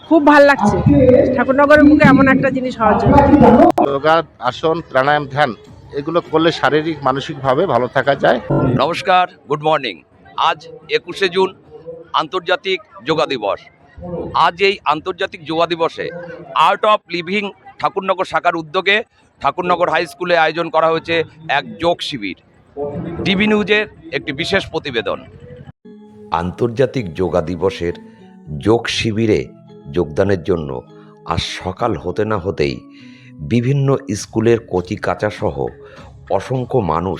খুব ভাল লাগছে ঠাকুরনগরের বুকে এমন একটা জিনিস হওয়ার জন্য। যোগা, আসন, প্রাণায়াম, ধ্যান এগুলো করলে শারীরিক মানসিকভাবে ভালো থাকা যায়। নমস্কার, গুড মর্নিং। আজ 21শে জুন আন্তর্জাতিক যোগা দিবস। আজ এই আন্তর্জাতিক যোগা দিবসে আর্ট অফ লিভিং ঠাকুরনগর শাখার উদ্যোগে ঠাকুরনগর হাই স্কুলে আয়োজন করা হয়েছে এক যোগ শিবির। টিভি নিউজের একটি বিশেষ প্রতিবেদন। আন্তর্জাতিক যোগা দিবসের যোগ শিবিরে যোগদানের জন্য আজ সকাল হতে না হতেই বিভিন্ন স্কুলের কচি কাঁচা সহ অসংখ্য মানুষ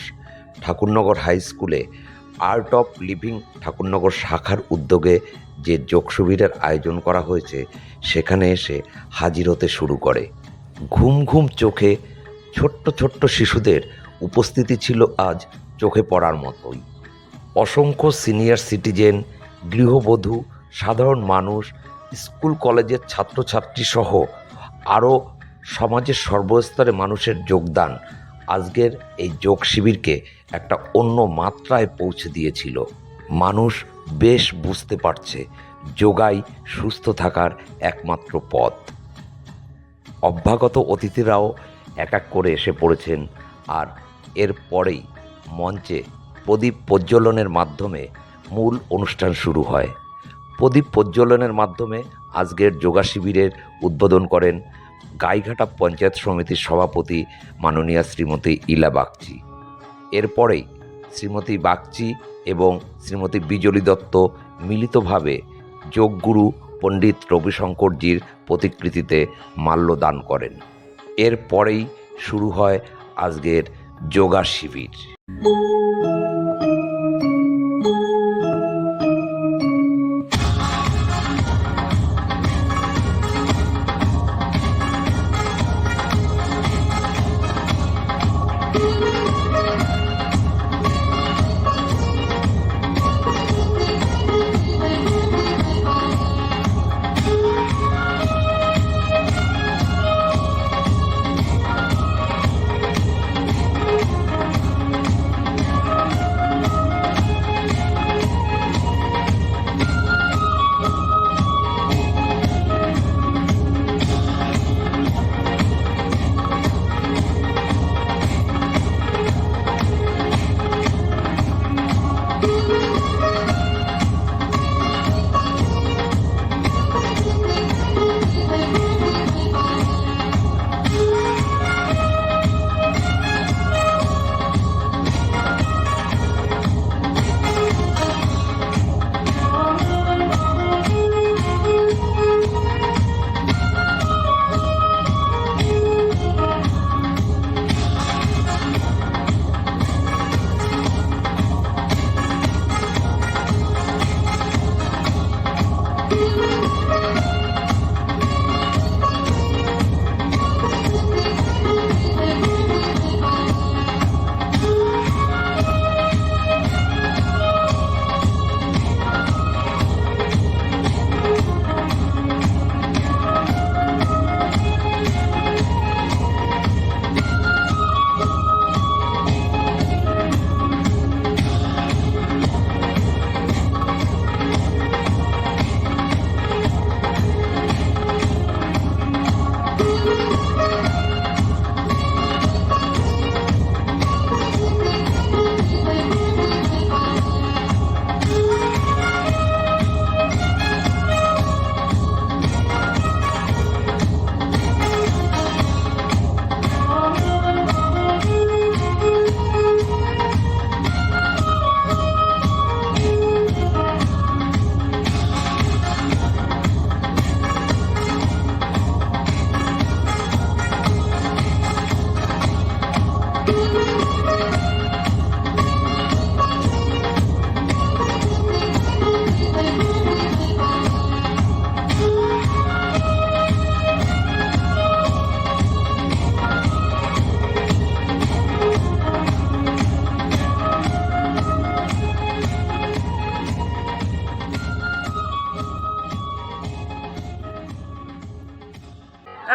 ঠাকুরনগর হাই স্কুলে আর্ট অফ লিভিং ঠাকুরনগর শাখার উদ্যোগে যে যোগ শিবিরের আয়োজন করা হয়েছে সেখানে এসে হাজির হতে শুরু করে। ঘুম ঘুম চোখে ছোট্ট ছোট্ট শিশুদের উপস্থিতি ছিল আজ চোখে পড়ার মতোই। অসংখ্য সিনিয়র সিটিজেন, গৃহবধূ, সাধারণ মানুষ, স্কুল কলেজের ছাত্রছাত্রী সহ আরও সমাজের সর্বস্তরে মানুষের যোগদান আজকের এই যোগ শিবিরকে একটা অন্য মাত্রায় পৌঁছে দিয়েছিল। মানুষ বেশ বুঝতে পারছে যোগাই সুস্থ থাকার একমাত্র পথ। অভ্যাগত অতিথিরাও এক এক করে এসে পড়েছেন, আর এর পরেই মঞ্চে প্রদীপ প্রজ্বলনের মাধ্যমে মূল অনুষ্ঠান শুরু হয়। প্রদীপ প্রজ্বলনের মাধ্যমে আজকের যোগা শিবিরের উদ্বোধন করেন গাইঘাটা পঞ্চায়েত সমিতির সভাপতি মাননীয়া শ্রীমতী ইলা বাগচি। এরপরেই শ্রীমতী বাগচি এবং শ্রীমতী বিজলি দত্ত মিলিতভাবে যোগগুরু পণ্ডিত রবিশঙ্করজির প্রতিকৃতিতে মাল্যদান করেন। এরপরেই শুরু হয় আজকের যোগা শিবির।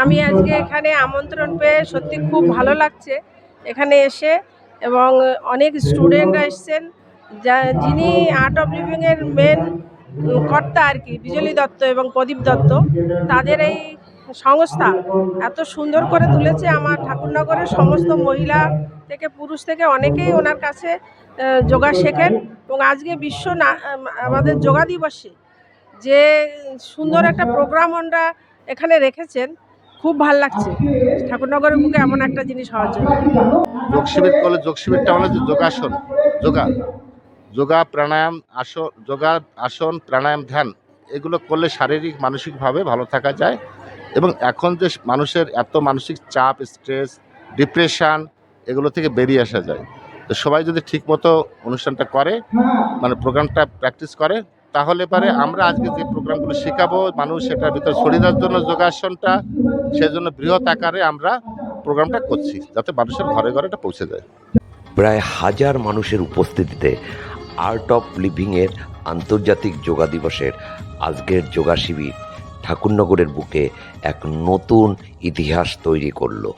আমি আজকে এখানে আমন্ত্রণ পেয়ে সত্যি খুব ভালো লাগছে এখানে এসে, এবং অনেক স্টুডেন্টরা এসছেন যিনি আর্ট অফ লিভিংয়ের মেন কর্তা আর কি, বিজলী দত্ত এবং প্রদীপ দত্ত, তাদের এই সংস্থা এত সুন্দর করে তুলেছে। আমার ঠাকুরনগরের সমস্ত মহিলা থেকে পুরুষ থেকে অনেকেই ওনার কাছে যোগা শেখেন। এবং আজকে আমাদের যোগা দিবসে যে সুন্দর একটা প্রোগ্রাম ওনারা এখানে রেখেছেন, খুব ভাল লাগছে ঠাকুরনগরের বুকে এমন একটা জিনিস হওয়ার জন্য। যোগ শিবির করলে, যোগ শিবিরটা মানে যে যোগাসন, যোগা প্রাণায়াম, আসন প্রাণায়াম ধ্যান এগুলো করলে শারীরিক মানসিকভাবে ভালো থাকা যায়। এবং এখন যে মানুষের এত মানসিক চাপ, স্ট্রেস, ডিপ্রেশন, এগুলো থেকে বেরিয়ে আসা যায়। তো সবাই যদি ঠিকমতো অনুষ্ঠানটা করে, মানে প্রোগ্রামটা প্র্যাকটিস করে, তাহলে পারে আমরা আজকে যে প্রোগ্রামগুলো শেখাবো মানুষ সেটার ভিতরে শরীরের জন্য যোগাসনটা, সেজন্য বৃহৎ আকারে আমরা প্রোগ্রামটা করছি যাতে মানুষের ঘরে ঘরে এটা পৌঁছে যায়। প্রায় 1000 মানুষের উপস্থিতিতে আর্ট অফ লিভিংয়ের আন্তর্জাতিক যোগা দিবসের আজকের যোগা শিবির ঠাকুরনগরের বুকে এক নতুন ইতিহাস তৈরি করলো।